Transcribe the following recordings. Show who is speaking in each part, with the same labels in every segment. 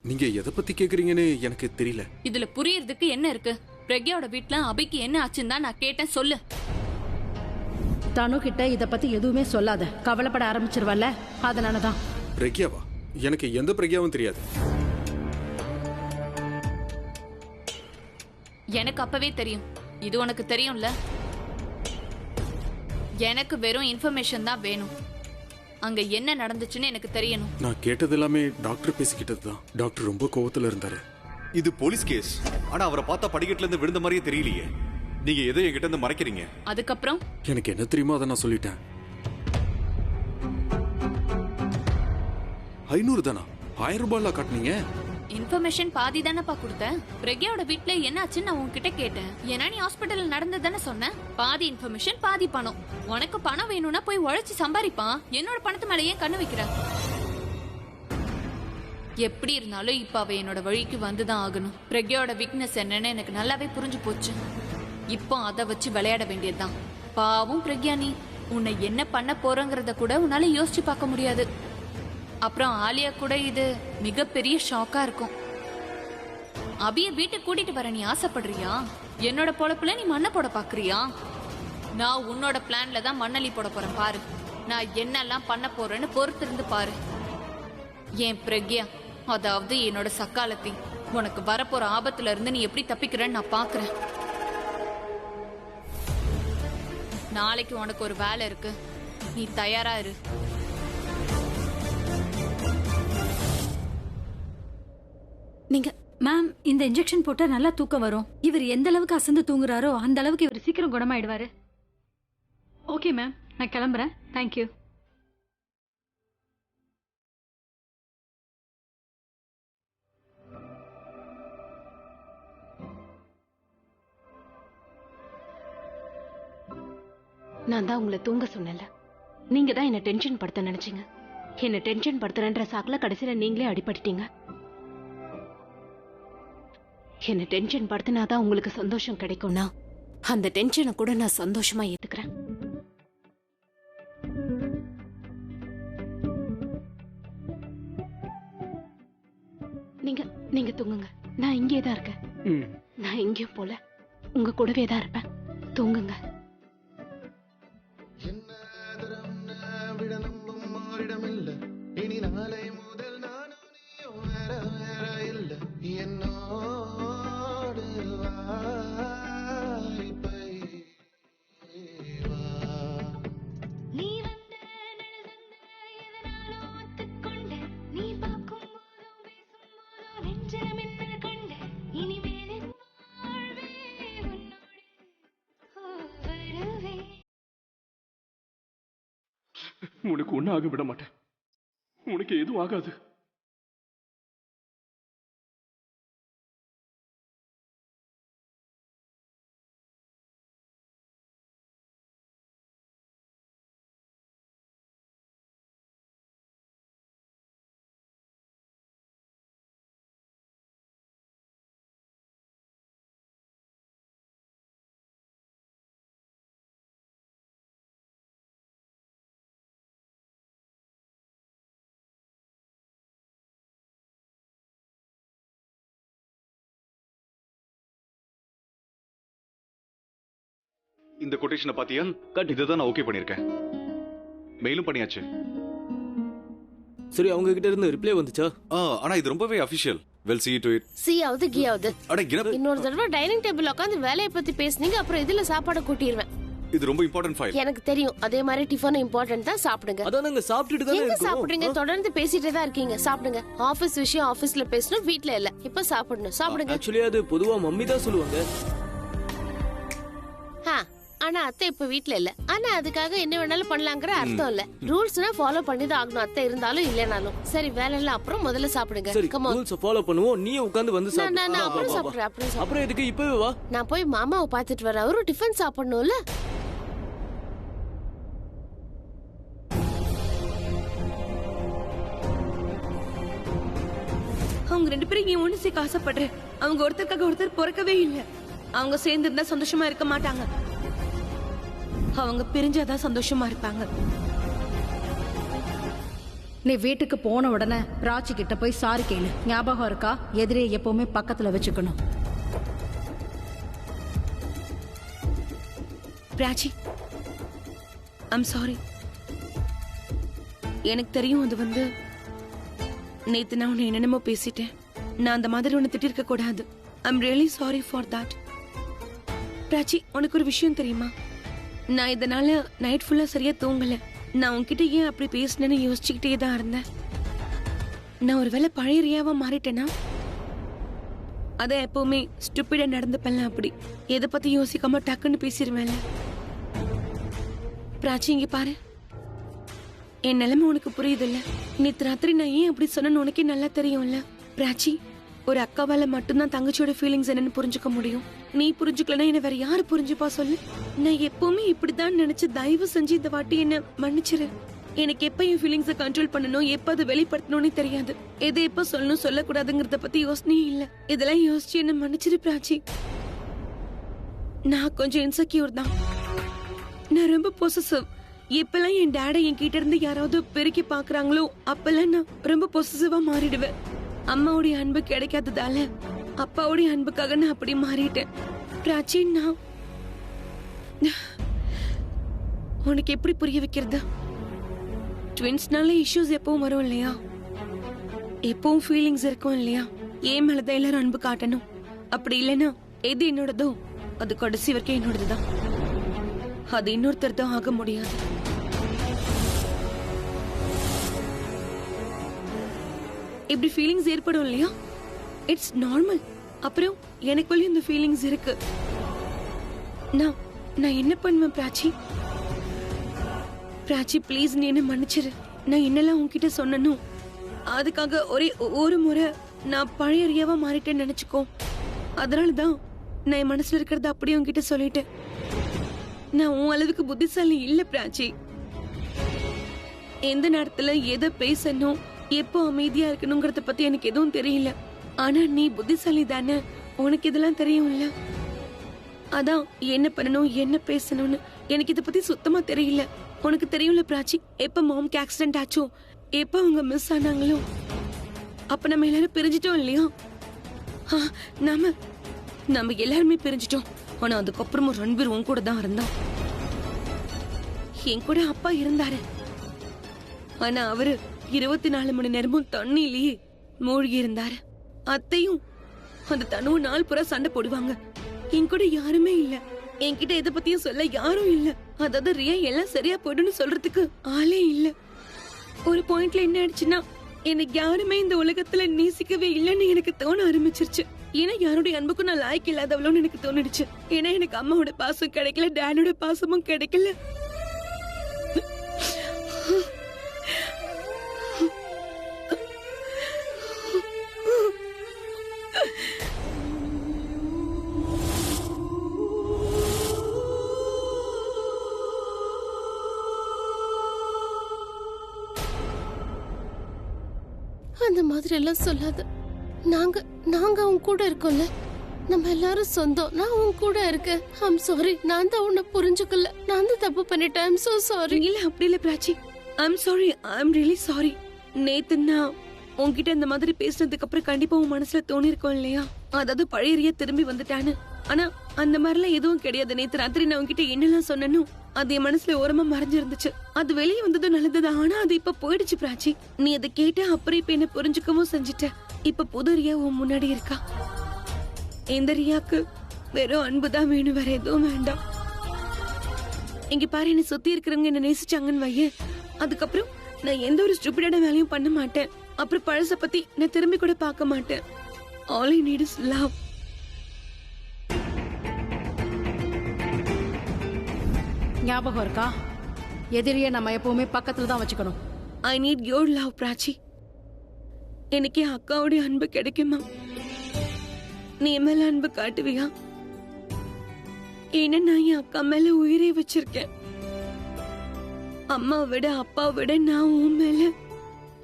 Speaker 1: நீங்க எதை பத்தி கேக்குறீங்கன்னு எனக்கு தெரியல.
Speaker 2: இதுல புரியறதுக்கு என்ன இருக்கு? பிரக்யாவோட வீட்ல அபிக்கு என்ன ஆச்சுன்னு தான் நான் கேட்டேன், சொல்லு.
Speaker 3: தனு கிட்ட இத பத்தி எதுவுமே சொல்லாத, கவலைப்பட ஆரம்பிச்சிருவல்ல, அதனாலதான்.
Speaker 1: பிரக்யாவா? எனக்கு எந்த பிரக்யாவும் தெரியாது.
Speaker 2: எனக்கு அப்பவே தெரியும். இது உனக்கு தெரியும்ல? எனக்கு வெறும் இன்ஃபர்மேஷன் தான் வேணும். அங்க என்ன நடந்துச்சுன்னு எனக்கு தெரியணும்.
Speaker 1: நான் கேட்டது எல்லாமே டாக்டர் பேசிக்கிட்டது தான். டாக்டர் ரொம்ப கோவத்துல இருந்தாரு.
Speaker 4: இது போலீஸ் கேஸ். ஆனா அவரை பார்த்தா படிக்கட்டுல இருந்து விழுந்த மாதிரியே தெரியலையே. நீங்க எதை என்கிட்ட இருந்து மறைக்கிறீங்க?
Speaker 2: அதுக்கப்புறம்
Speaker 1: எனக்கு என்ன தெரியுமோ அதை நான் சொல்லிட்டேன். 500 தானா? 1000 ரூபாய்ல காட்டுனீங்க.
Speaker 2: இன்ஃபர்மேஷன் பாதி தானப்பா கொடுத்தேன். பிரக்யாவோட வீட்ல என்ன ஆச்சுன்னு நான் உன்கிட்ட கேட்டேன். ஏன்னா நீ ஹாஸ்பிட்டல்ல நடந்தது தானே சொன்ன. பாதி இன்ஃபர்மேஷன் பாதி பணம். உனக்கு பணம் வேணும்னா போய் உழைச்சு சம்பாதிப்பான். என்னோட பணத்து மேலேயே கண்ணு வைக்கிற. எப்படி இருந்தாலும் இப்ப அவ என்னோட வழிக்கு வந்துதான் ஆகணும். பிரக்யாவோட வீக்னஸ் என்னன்னு எனக்கு நல்லாவே புரிஞ்சு போச்சு. இப்போ அதை வச்சு விளையாட வேண்டியதுதான். பாவும் பிரக்யா, நீ உன்னை என்ன பண்ண போறங்கிறத கூட உன்னால யோசிச்சு பார்க்க முடியாது. அப்புறம் ஆலியா கூட இது மிகப்பெரிய ஷாக்கா இருக்கும். அபிய வீட்டுக்கு கூட்டிட்டு வர நீ ஆசைப்படுறியா? என்னோட பொழப்புல நீ மண்ணை போட பாக்குறியா? நான் உன்னோட பிளான்ல தான் மண்ணலி போட போறேன் பாரு. நான் என்னெல்லாம் பண்ண போறேன்னு பொறுத்து இருந்து பாரு. என் பிரக்யா, அதாவது என்னோட சக்காலத்தி, உனக்கு வரப்போற ஆபத்துல இருந்து நீ எப்படி தப்பிக்கிறன்னு நான் பாக்குறேன். நாளைக்கு உனக்கு ஒரு வேலை இருக்கு, நீ தயாரா இரு.
Speaker 5: நீங்க மேம், இந்த இன்ஜெக்ஷன் போட்டா நல்லா தூக்கம் வரும். இவர் எந்த அளவுக்கு அசந்து தூங்குறாரோ அந்த அளவுக்கு இவர் சீக்கிரம் குணமாயிடுவாரு. ஓகே மேம், நான் கிளம்புறேன். தேங்க்யூ.
Speaker 6: நான் தான் உங்களை தூங்க சொன்னல. நீங்க தான் என்ன டென்ஷன் படுத்த நினைச்சீங்க. என்ன டென்ஷன் படுத்துறன்ற சாக்குல கடைசியில நீங்களே அடிபட்டுட்டீங்க. என்ன டென்ஷன் படுத்தினாதான் உங்களுக்கு சந்தோஷம் கிடைக்கும்னா அந்த டென்ஷனை கூட நான் சந்தோஷமா ஏத்துக்கிறேன். நீங்க நீங்க தூங்குங்க. நான் இங்கே தான் இருக்கேன். நான் எங்கேயும் போல, உங்க கூடவே தான் இருப்பேன். தூங்குங்க.
Speaker 7: உனக்கு ஒன்னும் ஆக விட மாட்டேன். உனக்கு எதுவும் ஆகாது.
Speaker 4: இந்த கொட்டேஷனை பாத்தியா? இதுதான் நான் ஓகே பண்ணிருக்கேன். மெயிலும் பண்ணியாச்சு.
Speaker 8: சரி, அவங்க கிட்ட இருந்து ரிப்ளை வந்துச்சா?
Speaker 4: ஆனா இது ரொம்பவே official. Well see to it.
Speaker 9: சியாவது கியாவது.
Speaker 4: அட கிரப்.
Speaker 9: இன்னொரு தடவை டைனிங் டேபிள் உட்கார்ந்து வேலைய பத்தி பேசுனீங்க, அப்புறம் இதுல சாப்பாடு கூட்டிடுவேன்.
Speaker 4: இது ரொம்ப இம்பார்ட்டன்ட் ஃபைல்.
Speaker 9: எனக்கு தெரியும். அதே மாதிரி டிஃபன் இம்பார்ட்டன்ட் தான், சாப்பிடுங்க.
Speaker 8: அதான் நாங்க சாப்பிட்டுட்டு தான் இருக்கோம்.
Speaker 9: சாப்பிடுங்க, தொடர்ந்து பேசிட்டே தான் இருக்கீங்க. சாப்பிடுங்க. ஆபீஸ் விஷயம் ஆபீஸ்ல பேசணும், வீட்ல இல்ல. இப்ப சாப்பிடணும். சாப்பிடுங்க.
Speaker 8: ஆக்சுவலி அது பொதுவா மம்மி தான் சொல்லுவாங்க.
Speaker 9: ஆனா அத்தை இப்ப வீட்ல இல்ல. ஆனா அதுக்காக என்ன வேணாலும் பண்ணலாங்கிற அர்த்தம் இல்ல. ரூல்ஸ்னா ஃபாலோ பண்ணி தான் ஆகணும், அத்தை இருந்தாலும் இல்லனாலும். சரி, வேலை இல்ல, அப்புறம் முதல்ல சாப்பிடுங்க.
Speaker 8: சரி, ரூல்ஸ் ஃபாலோ பண்ணுவோம். நீ உட்கார்ந்து வந்து சாப்பிடு.
Speaker 9: நான் அப்புறம் சாப்பிடுறேன்.
Speaker 8: அப்புறம் எதுக்கு இப்பவே வா?
Speaker 9: நான் போய் மாமாவை பாத்துட்டு வரேன். அவரும் டிஃபன் சாப்பிடணும்ல.
Speaker 10: அவங்க 2 பேரும் ஏன் ஒண்ணு சேர்க்க ஆசைப்படுறேன். அவங்க ஒருத்தருக்காக ஒருத்தர் பிறக்கவே இல்லை. அவங்க சேர்ந்து இருந்தா சந்தோஷமா இருக்க மாட்டாங்க. அவங்க பிரிஞ்சாதான் சந்தோஷமா இருப்பாங்க.
Speaker 3: நீ வீட்டுக்கு போன உடனே பிராச்சி கிட்ட போய் சாரி கேளு. ஞாபகம் இருக்கா? எதிரியை எப்பவுமே பக்கத்துல வச்சுக்கணும்.
Speaker 10: Prachi, I'm sorry. எனக்கு தெரியும் அது வந்து நேத்து நான் உன்னை என்னென்னமோ பேசிட்டேன். நான் அந்த மாதிரி உன்னை திட்டிருக்க கூடாது. I'm really sorry for that. Prachi, உனக்கு ஒரு விஷயம் தெரியுமா? நான் இதனால நைட் ஃபுல்லா சரியா தூங்கல. நான் உன்கிட்ட ஏன் அப்படி பேசினேன்னு யோசிச்சுக்கிட்டே தான் இருந்தேன். நான் ஒருவேளை பழைய ரியாவா மாறிட்டேனா? அதான் எப்பவுமே ஸ்டூபிடா நடந்துப்பேன்ல, அப்படி எதை பத்தி யோசிக்காம டக்குன்னு பேசிடுவேன்ல. பிராச்சி, இங்க பாரு, என் நிலைமை உனக்கு புரியுதுல்ல. நேத்து ராத்திரி நான் ஏன் அப்படி சொன்னேன்னு உனக்கே நல்லா தெரியும்ல. பிராச்சி, ஒரு அக்காவால மட்டும்தான் தங்கச்சியோட ஃபீலிங்ஸ் என்னன்னு புரிஞ்சுக்க முடியும். நீ புரிஞ்சுக்கலன்னா என்ன வேற யாரு புரிஞ்சுப்பா சொல்லு? நான் எப்பவுமே இப்படிதான் நினைச்சு தயவு செஞ்சு இந்த வாட்டி என்ன மன்னிச்சிரு. எனக்கு எப்ப என் ஃபீலிங்ஸை கண்ட்ரோல் பண்ணணும், எப்ப அதை வெளிப்படுத்தணும்னு தெரியாது. எதை எப்ப சொல்லணும் சொல்லக்கூடாதுங்கிறத பத்தி யோசனையே இல்ல. இதெல்லாம் யோசிச்சு என்ன மன்னிச்சிரு பிராச்சி. நான் கொஞ்சம் இன்செக்யூர் தான். நான் ரொம்ப பொசசிவ். எப்பெல்லாம் என் டேடை என் கிட்ட இருந்து யாராவது பெருக்கி பாக்குறாங்களோ அப்பெல்லாம் நான் ரொம்ப பொசசிவா மாறிடுவேன். அம்மாவுடைய அன்பு கிடைக்காததால அப்பாவுடைய அன்புக்காக நான் அப்படி மாறிட்டேன். பிராச்சி, நான் உனக்கு எப்படி புரிய வைக்கிறது? ட்வின்ஸ்னால இஷ்யூஸ் எப்பவும் வரும் இல்லையா? எப்பவும் ஃபீலிங்ஸ் இருக்கும் இல்லையா? ஏன் மேலதான் எல்லாரும் அன்பு காட்டணும். அப்படி இல்லைன்னா எது என்னோடதோ அது கடைசி வரைக்கும் என்னோடதுதான். அது இன்னொருத்தர் தான் ஆக முடியாது. இப்படி ஃபீலிங்ஸ் ஏற்படும் இல்லையா? It's normal. அப்புறம் எனக்குள்ள இந்த ஃபீலிங்ஸ் இருக்கு. நான் என்ன பண்ணுவேன் பிராச்சி? பிராச்சி, ப்ளீஸ் நீ என்ன மன்னிச்சிரு. நான் என்னெல்லாம் உன்கிட்ட சொன்னனும் அதுக்காக ஒரு முறை நான் பழைய ரியாவா மாறிட்டேன்னு நினைச்சுக்கோ. அதனாலதான் நான் என் மனசுல இருக்கிறத அப்படியே உன்கிட்ட சொல்லிட்டேன். நான் உன் அளவுக்கு புத்திசாலி இல்ல பிராச்சி. எந்த நேரத்துல எதை பேசணும், எப்போ அமைதியா இருக்கணுங்கிறத பத்தி எனக்கு எதுவும் தெரியல. ஆனா நீ புத்திசாலி தானே, உனக்கு இதெல்லாம் தெரியும்ல. அதான் என்ன பண்ணணும் என்ன பேசணும்னு எனக்கு இதை பத்தி சுத்தமா தெரியல. உனக்கு தெரியும்ல பிராச்சி, எப்ப மாம்க்கு ஆக்சிடென்ட் ஆச்சோ, எப்ப அவங்க மிஸ் ஆனாங்களோ, அப்ப நம்ம எல்லாரும் பிரிஞ்சிட்டோம் இல்லையா? நம்ம எல்லாருமே பிரிஞ்சிட்டோம். ஆனா அதுக்கப்புறமும் ரன்பீர் உன் கூட தான் இருந்தான். என் கூட அப்பா இருந்தாரு. ஆனா அவரு 24 மணி நேரமும் தண்ணிலேயே மூழ்கி இருந்தாரு. அத்தையும் அந்த தனுவும் நாள் பூரா சண்டை போடுவாங்க. என் கூட யாருமே இல்ல. என்கிட்ட எதை பத்தியும் சொல்ல யாரும் இல்ல. அதாவது ரியா எல்லாம் சரியா போயிடும்னு சொல்றதுக்கு ஆளே இல்ல. ஒரு பாயிண்ட்ல என்ன ஆயிடுச்சுன்னா, எனக்கு யாருமே இந்த உலகத்துல நேசிக்கவே இல்லைன்னு எனக்கு தோண ஆரம்பிச்சிருச்சு. ஏன்னா யாருடைய அன்புக்கும் நான் லாய்க்கு இல்லாதவளோன்னு எனக்கு தோணிடுச்சு. ஏன்னா எனக்கு அம்மாவோட பாசம் கிடைக்கல, டேடோட பாசமும் கிடைக்கல.
Speaker 9: அந்த மாதிரி எல்லாம் சொல்லாத. நாங்க அவங்க கூட இருக்கோம்ல. நம்ம எல்லாரும் சொந்தம். நான் உன் கூட இருக்கேன். I'm sorry. நான் தான் உன்னை புரிஞ்சுக்கல. நான் தான் தப்பு பண்ணிட்டேன். I'm so sorry.
Speaker 10: இல்ல அப்படி இல்ல Prachi. I'm sorry. I'm really sorry. நேத்து நான் உன்கிட்ட இந்த மாதிரி பேசினதுக்கு அப்புறம் கண்டிப்பா உன் மனசுல தோணி இருக்கும் இல்லையா? அதாவது பழைய ரியா திரும்பி வந்துட்டான்னு. ஆனா அந்த மாதிரிலாம் எதுவும் கிடையாது. நேத்து ராத்திரி நான் உன்கிட்ட என்னெல்லாம் சொன்னனும் அது என் மனசுல ஓரமா மறைஞ்சிருந்துச்சு. அது வெளியே வந்ததும் நல்லது. ஆனா அது இப்ப போயிடுச்சு பிராச்சி. நீ அதை கேட்ட அப்புறம் இப்ப என்ன புரிஞ்சுக்கவும் செஞ்சுட்ட. இப்ப புது ரியா உன் முன்னாடி இருக்கா. இந்த ரியாக்கு வெறும் அன்புதான் வேணும், வேற எதுவும் வேண்டாம். இங்க பாரு, என்ன சுத்தி இருக்கிறவங்க என்ன நேசிச்சாங்கன்னு வைய, அதுக்கப்புறம் நான் எந்த ஒரு ஸ்டூபிடான வேலையும் பண்ண மாட்டேன். அப்புறம் பழச பத்தி நான் திரும்பி கூட பார்க்க மாட்டேன். All I need is love.
Speaker 3: ஞாபகம் இருக்கா? எதிரியை நம்ம எப்பவுமே பக்கத்துல தான் வச்சுக்கணும்.
Speaker 10: I need your love Prachi. எனக்கு அக்காவுடைய அன்பு கிடைக்குமா? நீ மேல அன்பு காட்டுவியா? ஏன்னா நான் என் அக்கா மேல உயிரை வச்சிருக்கேன். அம்மா விட அப்பா விட நான் உன் மேல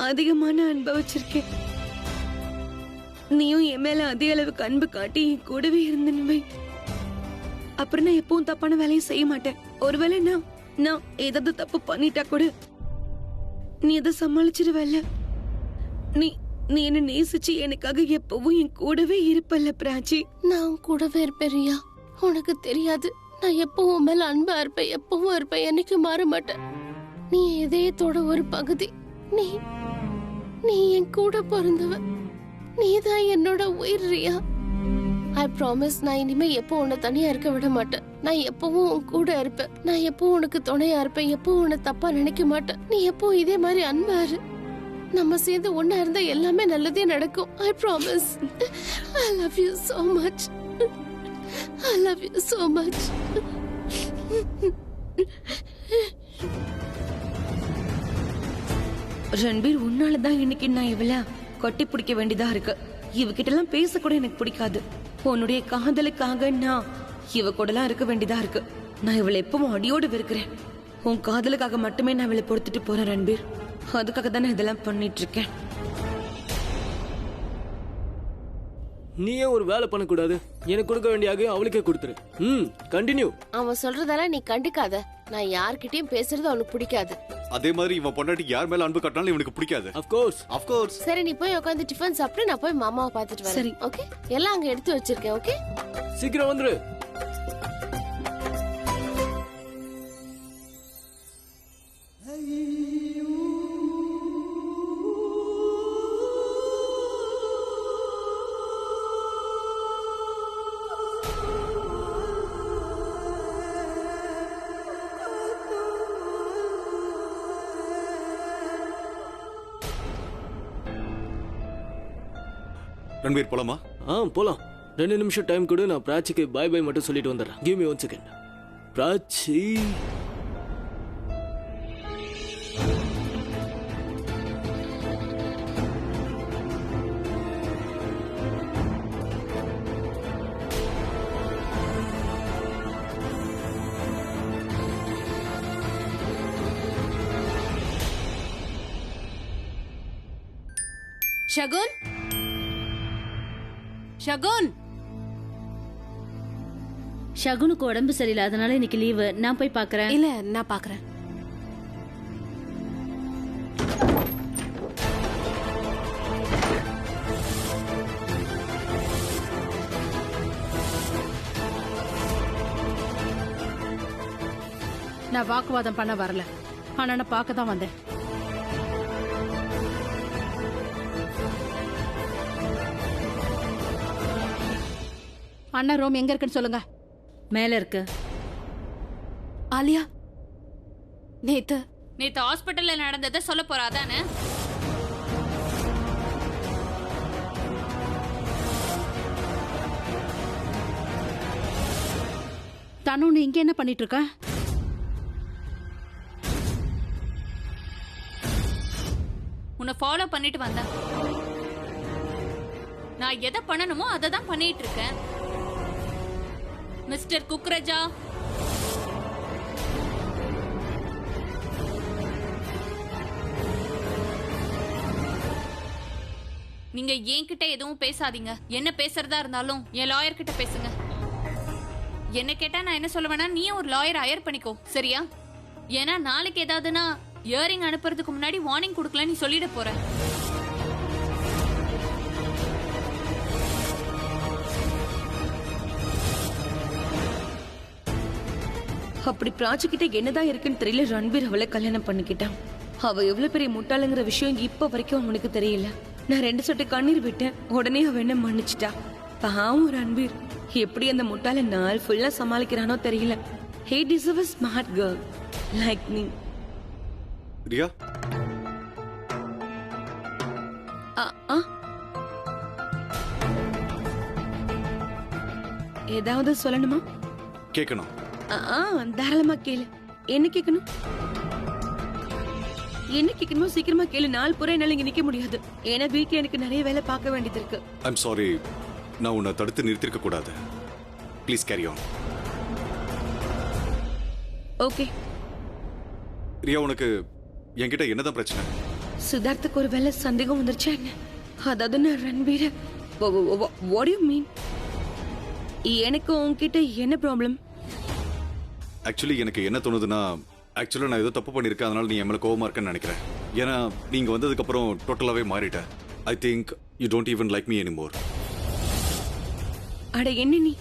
Speaker 10: அதிகமான அன்பை வச்சிருக்கேன். நீயும் என் மேல அதிக அளவுக்கு அன்பு காட்டி என் கூடவே இருந்தேன். அப்புறம் நான் எப்பவும் தப்பான வேலையை செய்ய மாட்டேன். ஒருவேளை நான் ஏதாவது தப்பு பண்ணிட்டா கூட நீ அதை சமாளிச்சிருவல்ல. நீ நீ என்ன நேசிச்சு எனக்காக எப்பவும் என் கூடவே இருப்பல்ல பிராச்சி.
Speaker 9: நான் உன் கூடவே இருப்பேன் ரியா. உனக்கு தெரியாது, நான் எப்பவும் உன் மேல அன்பா இருப்பேன், எப்பவும் இருப்பேன், என்னைக்கு மாற மாட்டேன். நீ இதயத்தோட ஒரு பகுதி. நீ நீ என் கூட பிறந்தவ. நீதான் என்னோட உயிர் ரியா. ஐ ப்ராமிஸ், நான் இனிமே எப்போ உன்னை தனியா இருக்க விட மாட்டேன். நான் எப்பவும் உன் கூட இருப்பேன். நான் எப்பவும் உனக்கு துணையா இருப்பேன். எப்பவும் உன்னை தப்பா நினைக்க மாட்டேன். நீ எப்பவும் இதே மாதிரி அன்பா இரு. நம்ம சேர்ந்து ஒன்னா இருந்தா எல்லாமே நல்லதே நடக்கும். I promise. I love you so much. I love you so much.
Speaker 10: Ranbir, உன்னாலதான் இன்னைக்கு நான் இவள கொட்டி பிடிக்க வேண்டியதா இருக்கு. இவகிட்ட எல்லாம் பேச கூட எனக்கு பிடிக்காது. உன்னுடைய காதலுக்காக நான் இவ கூட எல்லாம் இருக்க வேண்டியதா இருக்கு. நான் இவளை எப்பவும் அடியோடு வெறுக்கிறேன். உன் காதலுக்காக மட்டுமே நான் இவளை பொறுத்துட்டு போறேன் ரன்பீர். அதுக்காக தானே இதெல்லாம் பண்ணிட்டு இருக்கேன்.
Speaker 8: நீயே ஒரு வேலை பண்ணக்கூடாது. எனக்கு கொடுக்க வேண்டிய அவளுக்கே கொடுத்துரு. கண்டினியூ.
Speaker 9: அவன் சொல்றதெல்லாம் நீ கண்டுக்காத. நான் யார்கிட்டயும் பேசுறது அவனுக்கு பிடிக்காது.
Speaker 4: அதே மாதிரி இவன் பொண்டாட்டி யார் மேல அன்பு காட்டினாலும் இவனுக்கு பிடிக்காது.
Speaker 8: Of course.
Speaker 9: சரி, நீ போய் உட்காந்து டிஃபன் சாப்பிட்டு நான் போய் மாமாவை பார்த்துட்டு வரேன்.
Speaker 10: சரி.
Speaker 9: ஓகே, எல்லாம் அங்க எடுத்து வச்சிருக்கேன். ஓகே,
Speaker 8: சீக்கிரம் வந்துரு.
Speaker 4: ரன்வீர், போலாமா?
Speaker 8: போலாம். 2 நிமிஷம் டைம் கொடு. நான் பிராச்சிக்கு பை பை மட்டும் சொல்லிட்டு வந்துடுறேன். Give me 1 second. Prachi,
Speaker 9: Shagun, Shagun.
Speaker 3: ஷகுனுக்கு உடம்பு சரியில்லை, அதனால இன்னைக்கு லீவு. நான் போய் பாக்குறேன்.
Speaker 9: இல்ல, நான் பாக்குறேன்.
Speaker 3: நான் வாக்குவாதம் பண்ண வரல, ஆனா நான் பார்க்க தான் வந்தேன். அண்ணா ரூம் எங்க இருக்குன்னு சொல்லுங்க. மேல இருக்கு.
Speaker 9: ஆலியா, நேத்து
Speaker 2: ஹாஸ்பிட்டல்ல நடந்ததை சொல்ல போறா தானே?
Speaker 3: தனு, நீ இங்க என்ன பண்ணிட்டு இருக்க?
Speaker 2: உன்னை ஃபாலோ பண்ணிட்டு வந்தேன். நான் எதை பண்ணணுமோ அதை தான் பண்ணிட்டு இருக்கேன். மிஸ்டர் குக்ரஜா, நீங்க என்கிட்ட எதுவும் பேசாதீங்க. என்ன பேசுறதா இருந்தாலும் என் லாயர் கிட்ட பேசுங்க. என்ன கேட்டா நான் என்ன சொல்லுவேன்னா, நீ ஒரு லாயர் ஹையர் பண்ணிக்கோ, சரியா? ஏன்னா நாளைக்கு ஏதாவதுன்னா இயரிங் அனுப்புறதுக்கு முன்னாடி வார்னிங் கொடுக்கல நீ சொல்லிட போற.
Speaker 10: அப்படி பிராச்சி கிட்ட என்னதான் இருக்குன்னு தெரியல, ரன்பீர் அவளை கல்யாணம் பண்ணிக்கிட்டான். அவ எவ்வளவு பெரிய முட்டாளுங்கிற விஷயம் இப்ப வரைக்கும் அவனுக்கு தெரியல. நான் 2 சொட்டு கண்ணீர் விட்டேன், உடனே அவ என்ன மன்னிச்சிட்டா. பாவம் ரன்பீர் எப்படி அந்த முட்டாள நாள் ஃபுல்லா சமாளிக்கிறானோ தெரியல. He deserves a smart girl like me.
Speaker 4: Riya,
Speaker 10: ஏதாவது சொல்லணுமா?
Speaker 4: கேட்கணும்.
Speaker 10: தாராளமா கேளு. என்ன கேட்கணும்? என்ன கேட்கணுமோ சீக்கிரமா கேளு. நாள் பூரா என்னால இங்க நிக்க முடியாது. ஏன்னா வீட்டுல எனக்கு நிறைய வேலை பார்க்க வேண்டியது இருக்கு.
Speaker 4: ஐம் சாரி, நான் உன்னை தடுத்து நிறுத்திருக்க கூடாது. Please carry on.
Speaker 10: Okay.
Speaker 4: Riya, உனக்கு என்கிட்ட என்னதான் பிரச்சனை?
Speaker 10: சித்தார்த்துக்கு ஒரு வேலை சந்தேகம் வந்துருச்சா என்ன? அதாவது நான் ரன்பீர. What you mean? எனக்கு உன்கிட்ட என்ன ப்ராப்ளம்?
Speaker 4: ஆக்சுவலி எனக்கு என்ன தோணுதுன்னா, நான் ஏதோ தப்பு பண்ணிருக்கேன், அதனால நீ என் மேல கோவமா இருக்கேன்னு நினைக்கிறேன். ஏன்னா நீங்க வந்ததுக்கு அப்புறம் டோட்டலாவே மாறிட்ட. I think you don't even like me anymore.
Speaker 10: அட என்ன நீ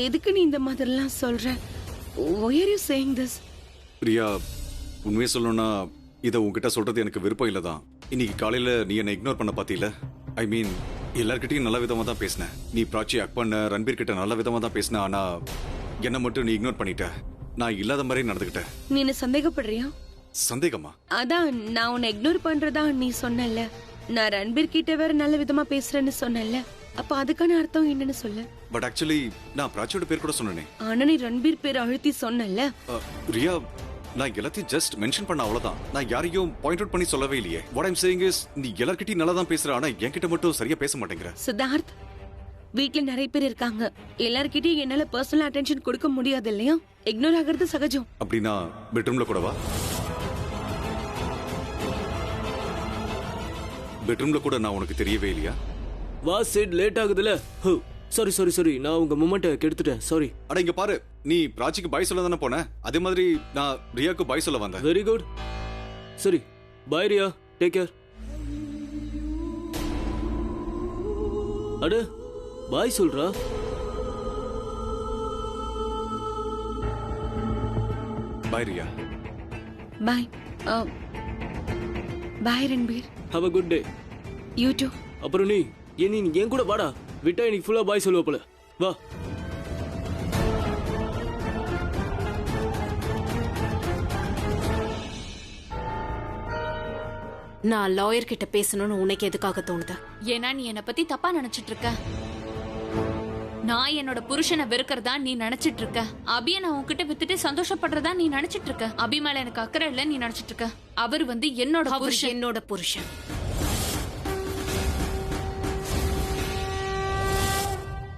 Speaker 10: எதுக்கு நீ இந்த மாதிரிலாம் சொல்ற? Why are you saying this?
Speaker 4: Riya, உண்மையை சொல்லணும்னா இதை உங்ககிட்ட சொல்றது எனக்கு விருப்பம் இல்லை தான். இன்னைக்கு காலையில நீ என்னை இக்னோர் பண்ண பாத்தீல. ஐ மீன் எல்லார்கிட்டையும் நல்ல விதமா தான் பேசினேன். நீ பிராச்சி அக் பண்ண, ரன்பீர் கிட்ட நல்ல விதமா தான் பேசின. ஆனா என்ன மட்டும் நீ இக்னோர் பண்ணிட்ட. நான் இல்லாத மாதிரி நடந்துக்கிட்டேன்.
Speaker 10: நீ என்ன சந்தேகப்படுறியா?
Speaker 4: சந்தேகமா?
Speaker 10: அதான் நான் உன்னை இக்னோர் பண்றதா நீ சொன்னல. நான் ரன்பீர் கிட்ட வேற நல்ல விதமா பேசுறேன்னு சொன்னல. அப்ப அதுக்கான அர்த்தம் என்னன்னு சொல்லு.
Speaker 4: பட் ஆக்சுவலி நான் பிராச்சியோட பேர் கூட சொன்னேனே.
Speaker 10: ஆனா நீ ரன்பீர் பேர் அழுத்தி சொன்னல.
Speaker 4: ரியா, நான் எல்லாத்தையும் ஜஸ்ட் மென்ஷன் பண்ண அவ்வளவுதான். நான் யாரையும் பாயிண்ட் அவுட் பண்ணி சொல்லவே இல்லையே. வாட் ஐம் சேயிங் இஸ் நீ எல்லார்கிட்டயும் நல்லா தான் பேசுற, ஆனா என்கிட்ட மட்டும் சரியா பேச மாட்டேங்கிற.
Speaker 10: சித்தார்த், வீட்ல நிறைய பேர் இருக்காங்க. எல்லார்கிட்டயும் என்னால பர்சனல் அட்டென்ஷன் கொடுக்க முடியாது இல்லையா? இக்னோர் ஆகிறது சகஜம்.
Speaker 4: அப்படின்னா பெட்ரூம்ல கூடவா? பெட்ரூம்ல கூட நான் உனக்கு தெரியவே இல்லையா?
Speaker 8: வா சிட், லேட் ஆகுதுல. சாரி சாரி சாரி, நான் உங்க மொமெண்ட்டை கெடுத்துட்டேன். சாரி.
Speaker 4: அட இங்க பாரு, நீ பிராச்சிக்கு பாய் சொல்ல தானே போன, அதே மாதிரி நான் ரியாக்கு பாய் சொல்ல வந்தேன்.
Speaker 8: Very good. சரி, பாய் ரியா, டேக் கேர். அட பாய் சொல்றா.
Speaker 4: Bye Riya.
Speaker 10: Bye. Bye Ranbir.
Speaker 8: Have a good day.
Speaker 10: You too.
Speaker 8: அப்புறம் நீ என் கூட வாடா. விட்டா இன்னைக்கு ஃபுல்லா பாய் சொல்லுவ போல. வா.
Speaker 6: நான் லாயர் கிட்ட பேசணும்னு உனக்கு எதுக்காக தோணுது?
Speaker 2: ஏன்னா நீ என்னை பத்தி தப்பா நினைச்சிட்டு இருக்க. நான் என்னோட புருஷனை வெறுக்கிறதா நீ நினைச்சிட்டு இருக்க. அபிய நான் உன்கிட்ட வித்துட்டு சந்தோஷப்படுறதா நீ நினைச்சிட்டு இருக்க. அபி மேல எனக்கு அக்கறை இல்ல நீ நினைச்சிட்டு இருக்க. அவர் என்னோட புருஷன்.
Speaker 6: என்னோட புருஷன்.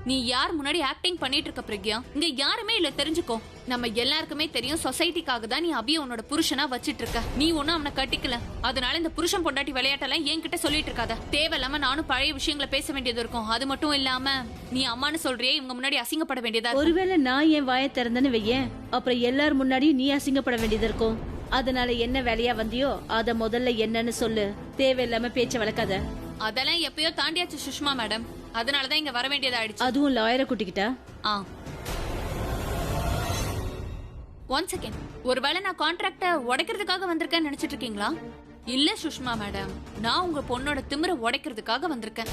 Speaker 2: நீ யார் முன்னாடி ஆக்டிங் பண்ணிட்டு இருக்க பிரக்யா? இங்க யாருமே இல்ல, தெரிஞ்சுக்கோ. நம்ம எல்லாருக்குமே தெரியும் சொசைட்டிக்காக தான் நீ அபிய உன்னோட புருஷனா வச்சிட்டு இருக்க. நீ ஒன்னும் அவனை கட்டிக்கல. அதனால இந்த புருஷன் பொண்டாட்டி விளையாட்டெல்லாம் என்கிட்ட சொல்லிட்டு இருக்காத. தேவையில்லாம நானும் பழைய விஷயங்களை பேச வேண்டியது இருக்கும். அது மட்டும் இல்லாம நீ அம்மான்னு சொல்றியே, இவங்க முன்னாடி அசிங்கப்பட வேண்டியதா.
Speaker 3: ஒருவேளை நான் என் வாயை திறந்தேன்னு வையேன், அப்புறம் எல்லாரும் முன்னாடி நீ அசிங்கப்பட வேண்டியது இருக்கும். அதனால என்ன வேலையா வந்தியோ அத முதல்ல என்னன்னு சொல்லு. தேவையில்லாம பேச்ச வளர்க்காத.
Speaker 2: அதெல்லாம் எப்பயோ தாண்டியாச்சு சுஷ்மா மேடம். அதனாலதான் இங்க வர வேண்டியதாயிடுச்சு.
Speaker 3: அதுவும் லாயரை கூட்டிக்கிட்டா?
Speaker 2: ஒன் செகண்ட், ஒருவேளை நான் கான்ட்ராக்ட உடைக்கிறதுக்காக வந்திருக்கேன்னு நினைச்சிட்டு இருக்கீங்களா? இல்ல சுஷ்மா மேடம், நான் உங்க பொண்ணோட திமிர உடைக்கிறதுக்காக வந்திருக்கேன்.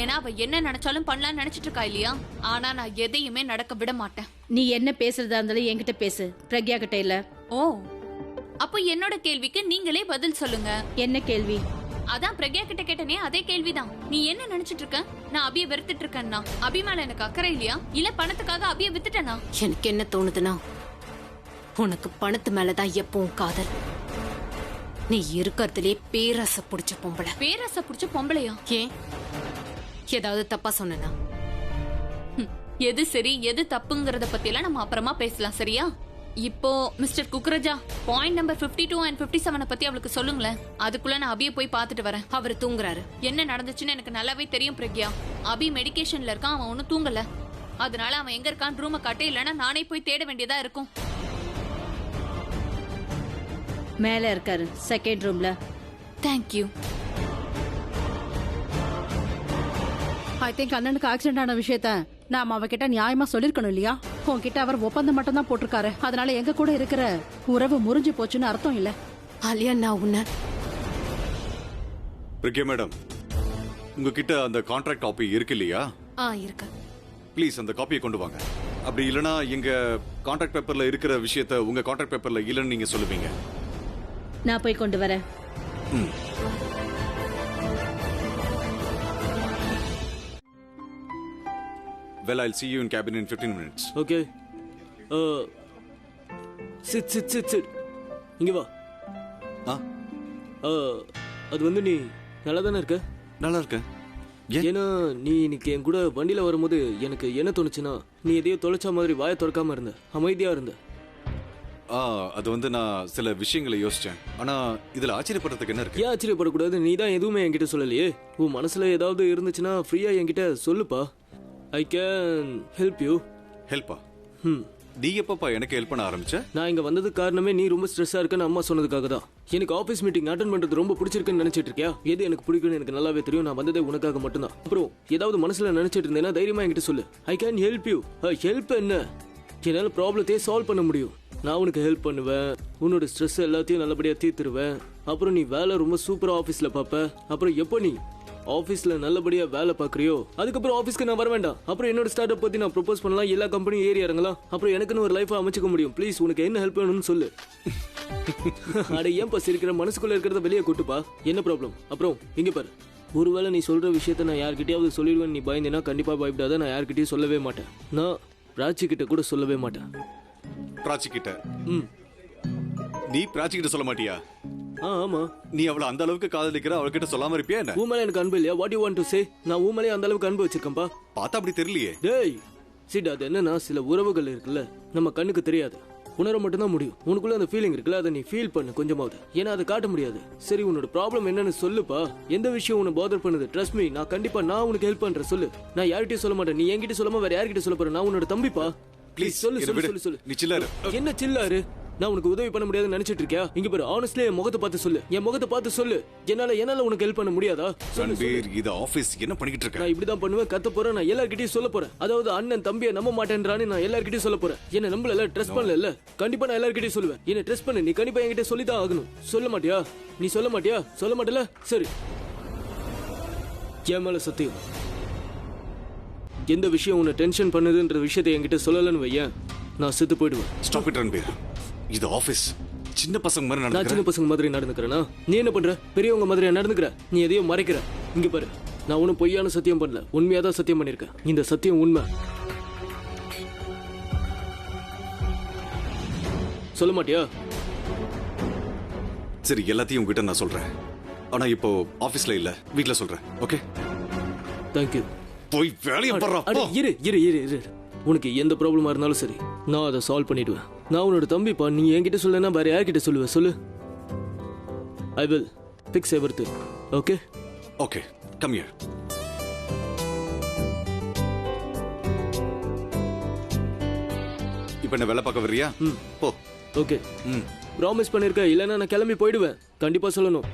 Speaker 2: ஏன்னா அவ என்ன நினைச்சாலும் பண்ணலாம்னு நினைச்சிட்டு இருக்கா இல்லையா? ஆனா நான் எதையுமே நடக்க விட மாட்டேன்.
Speaker 3: நீ என்ன பேசுறதா இருந்தாலும் என்கிட்ட பேசு, பிரக்யா கிட்ட இல்ல.
Speaker 2: ஓ, அப்போ என்னோட கேள்விக்கு நீங்களே பதில் சொல்லுங்க.
Speaker 3: என்ன கேள்வி?
Speaker 2: அதான் பிரக்யா கிட்ட கேட்டனே, அதே கேள்விதான். நீ என்ன நினைச்சிட்டு இருக்க? நான் அபிய வெறுத்துட்டு இருக்கேன்னா அபி மேல எனக்கு அக்கறை இல்லையா? இல்ல பணத்துக்காக அபிய வித்துட்டேனா?
Speaker 6: எனக்கு என்ன தோணுதுன்னா, உனக்கு பணத்து மேலதான் எப்பவும் காதல். நீ இருக்கிறதுலே பேராசை புடிச்ச பொம்பளை.
Speaker 2: பேராசை புடிச்ச பொம்பளையா?
Speaker 6: ஏன், ஏதாவது தப்பா சொன்னா?
Speaker 2: எது சரி எது தப்புங்கறத பத்தி எல்லாம் நம்ம அப்புறமா பேசலாம், சரியா? இப்போ மிஸ்டர் குக்ரஜா, பாயிண்ட் நம்பர் 52 and 57 பத்தி அவளுக்கு சொல்லுங்களேன். அதுக்குள்ள நான் அபிய போய் பாத்துட்டு வரேன்.
Speaker 6: அவர் தூங்குறாரு.
Speaker 2: என்ன நடந்துச்சுன்னு எனக்கு நல்லாவே தெரியும் பிரக்யா. அபி மெடிகேஷன்ல இருக்கான், அவன் ஒன்னும் தூங்கல. அதனால அவன் எங்க இருக்கான் ரூம காட்டு, இல்லைன்னா நானே போய் தேட வேண்டியதா இருக்கும்.
Speaker 3: மேல இருக்காரு, செகண்ட் ரூம்ல.
Speaker 2: தேங்க்யூ.
Speaker 3: ஐ திங்க் அண்ணனுக்கு ஆக்சிடென்ட் ஆன விஷயத்த நாம அவகிட்ட நியாயமா சொல்லிருக்கணும் இல்லையா? உன்கிட்ட அவர் ஒப்பந்தம் மட்டும் தான் போட்டிருக்காரு. அதனால எங்க கூட இருக்கிற உறவு முறிஞ்சு போச்சுன்னு அர்த்தம் இல்ல.
Speaker 6: ஆலியா, நான் உன்ன
Speaker 4: பிரக்யா மேடம், உங்ககிட்ட அந்த கான்ட்ராக்ட் காப்பி இருக்கு இல்லையா?
Speaker 6: இருக்கு.
Speaker 4: ப்ளீஸ் அந்த காப்பியை கொண்டு வாங்க. அப்படி இல்லனா எங்க கான்ட்ராக்ட் பேப்பர்ல இருக்கிற விஷயத்தை உங்க கான்ட்ராக்ட் பேப்பர்ல இல்லன்னு நீங்க சொல்லுவீங்க.
Speaker 3: நான் போய் கொண்டு வரேன்.
Speaker 4: Well, I'll see you in cabin in 15 minutes.
Speaker 8: Okay. Sit. இங்க வா. அது நீ நல்லா தானே இருக்க?
Speaker 4: நல்லா இருக்கேன்.
Speaker 8: ஏன்னா நீ இன்னைக்கு என் கூட வண்டியில வரும்போது எனக்கு என்ன தோணுச்சுன்னா, நீ எதையோ தொலைச்ச மாதிரி வாயை திறக்காம இருந்த, அமைதியா இருந்த.
Speaker 4: அது நான் சில விஷயங்களை யோசிச்சேன். ஆனா இதுல ஆச்சரியப்படுறதுக்கு என்ன இருக்கு?
Speaker 8: ஏன் ஆச்சரியப்படக்கூடாது? நீ தான் எதுவுமே என்கிட்ட சொல்லலையே. உன் மனசுல ஏதாவது இருந்துச்சுன்னா ஃப்ரீயா என்கிட்ட சொல்லுப்பா. I can help you.
Speaker 4: Help? நீ எப்பப்பா எனக்கு ஹெல்ப் பண்ண ஆரம்பிச்ச?
Speaker 8: நான் இங்க வந்ததுக்கு காரணமே நீ ரொம்ப ஸ்ட்ரெஸ்ஸா இருக்கன்னு அம்மா சொன்னதுக்காக தான். எனக்கு ஆபீஸ் மீட்டிங் அட்டன் பண்றது ரொம்ப பிடிச்சிருக்குன்னு நினைச்சிட்டு இருக்கியா? எது எனக்கு பிடிக்கும்னு எனக்கு நல்லாவே தெரியும். நான் வந்ததே உனக்காக மட்டும்தான். அப்புறம் ஏதாவது மனசுல நினைச்சிட்டு இருந்தேன்னா தைரியமா என்கிட்ட சொல்லு. I can help you. Help என்ன? என்னால ப்ராப்ளத்தையே சால்வ் பண்ண முடியும். நான் உனக்கு ஹெல்ப் பண்ணுவேன். உன்னோட ஸ்ட்ரெஸ் எல்லாத்தையும் நல்லபடியா தீர்த்துருவேன். அப்புறம் நீ வேலை ரொம்ப சூப்பரா ஆபீஸ்ல பாப்ப. அப்புறம் எப்போ நீ ஆபீஸ்ல நல்லபடியா வேலை பாக்குறியோ அதுக்கப்புறம் ஆபீஸ்க்கு நான் வர வேண்டாம். அப்புறம் என்னோட ஸ்டார்ட் அப் பத்தி நான் ப்ரொபோஸ் பண்ணலாம். எல்லா கம்பெனியும் ஏறி இறங்கலாம். அப்புறம் எனக்குன்னு ஒரு லைஃப் அமைச்சுக்க முடியும். ப்ளீஸ் உனக்கு என்ன ஹெல்ப் வேணும்னு சொல்லு. அட ஏன்பா சிரிக்கிற? மனசுக்குள்ள இருக்கிறத வெளியே கூட்டுப்பா. என்ன ப்ராப்ளம்? அப்புறம் இங்க பாரு, ஒருவேளை நீ சொல்ற விஷயத்த நான் யார்கிட்டயாவது சொல்லிடுவேன் நீ பயந்தேன்னா கண்டிப்பா பயப்படாத. நான் யார்கிட்டயும் சொல்லவே மாட்டேன். நான் பிராச்சி கிட்ட கூட சொல்லவே மாட்டேன்.
Speaker 4: பிராச்சி கிட்ட?
Speaker 8: ம்.
Speaker 4: நீ பிராச்சி கிட்ட சொல்ல மாட்டியா?
Speaker 8: ஆமா.
Speaker 4: நீ அவளை அந்த அளவுக்கு காதலிக்கிற, அவள்கிட்ட சொல்லாம இருப்பியா என்ன?
Speaker 8: உன் மேல எனக்கு அன்பு இல்லையா? What you want to say? நான் உன் மேலே அந்த அளவுக்கு அன்பு வச்சிருக்கேன்பா.
Speaker 4: பார்த்தா அப்படி தெரியலையே.
Speaker 8: டேய் சிட், அது என்னன்னா சில உறவுகள் இருக்குல்ல, நம்ம கண்ணுக்கு தெரியாது, உணர மட்டும்தான் முடியும். உனக்குள்ள அந்த ஃபீலிங் இருக்குல்ல, அதை நீ ஃபீல் பண்ணு கொஞ்சமாவது. ஏன்னா அதை காட்ட முடியாது. சரி, உன்னோட ப்ராப்ளம் என்னன்னு சொல்லுப்பா. எந்த விஷயம் உன்னை பாதர் பண்ணுது? ட்ரஸ்ட் மீ, நான் கண்டிப்பா நான் உனக்கு ஹெல்ப் பண்றேன். சொல்லு. நான் யார்கிட்டயும் சொல்ல மாட்டேன். நீ என்கிட்ட சொல்லாம வேற யார்கிட்ட சொல்ல போற? நான் உன்னோட தம்பிப்பா.
Speaker 4: ப்ளீஸ்
Speaker 8: சொல்லு சொல்லு சொல்லு சொல்லு.
Speaker 4: நீ சில்லாரு.
Speaker 8: என்ன சில்லாரு? நான் உனக்கு உதவி பண்ண முடியாதுன்னு நினைச்சிட்டு இருக்கியா? இங்க பாரு, ஆனஸ்ட்லி என் முகத்தை பார்த்து சொல்லு. என் முகத்தை பார்த்து சொல்லு. என்னால உனக்கு ஹெல்ப் பண்ண முடியாதா?
Speaker 4: ரன்பீர், இது ஆபீஸ், என்ன பண்ணிட்டு இருக்க?
Speaker 8: நான் இப்படிதான் பண்ணுவேன், கத்த போறேன். நான் எல்லார்கிட்டயும் சொல்ல போறேன். அதாவது அண்ணன் தம்பியை நம்ப மாட்டேன்றான்னு நான் எல்லார்கிட்டயும் சொல்ல போறேன். என்ன நம்பல, ட்ரஸ்ட் பண்ணல. கண்டிப்பா நான் எல்லார்கிட்டயும் சொல்லுவேன். என்ன ட்ரஸ்ட் பண்ணு. நீ கண்டிப்பா என்கிட்ட சொல்லிதான் ஆகணும். சொல்ல மாட்டியா? நீ சொல்ல மாட்டியா? சொல்ல மாட்டல? சரி, என் மேல சத்தியம். எந்த விஷயம் உன்னை டென்ஷன் பண்ணுதுன்ற விஷயத்தை என்கிட்ட சொல்லலன்னு வையேன், நான் செத்து போயிடுவேன்.
Speaker 4: Stop it Ranbir. இது ஆபீஸ். சின்ன பசங்க மாதிரி
Speaker 8: நான்
Speaker 4: நடந்துக்கிற.
Speaker 8: சின்ன பசங்க மாதிரி நடந்துக்கிறேனா? நீ என்ன பண்ற? பெரியவங்க மாதிரி நடந்துக்கிற. நீ எதையும் மறைக்கிற. இங்க பாரு, நான் ஒன்னும் பொய்யான சத்தியம் பண்ணல. உண்மையாதான் சத்தியம் பண்ணிருக்கேன். இந்த சத்தியம் உண்மை. சொல்ல மாட்டியா?
Speaker 4: சரி, எல்லாத்தையும் உங்ககிட்ட நான் சொல்றேன். ஆனா இப்போ ஆபீஸ்ல இல்ல, வீட்ல சொல்றேன். ஓகே?
Speaker 8: தேங்க்யூ.
Speaker 4: போய் வேலையை பாரு.
Speaker 8: இரு இரு இரு இரு. உனக்கு எந்த ப்ராப்ளமா இருந்தாலும் சரி, நான் அதை சால்வ் பண்ணிடுவேன். நான் உன்னோட தம்பிப்பா. நீ என்கிட்ட சொல்லனா வேற யார்கிட்ட சொல்லுவ? சொல்லு. I will fix everything. Okay?
Speaker 4: Okay, come here. இப்போ என்ன வேலை பார்க்க வர்றியா? போ.
Speaker 8: ஓகே. ப்ராமிஸ் பண்ணிருக்க, இல்லைன்னா நான் கிளம்பி போயிடுவேன். கண்டிப்பா சொல்லணும்.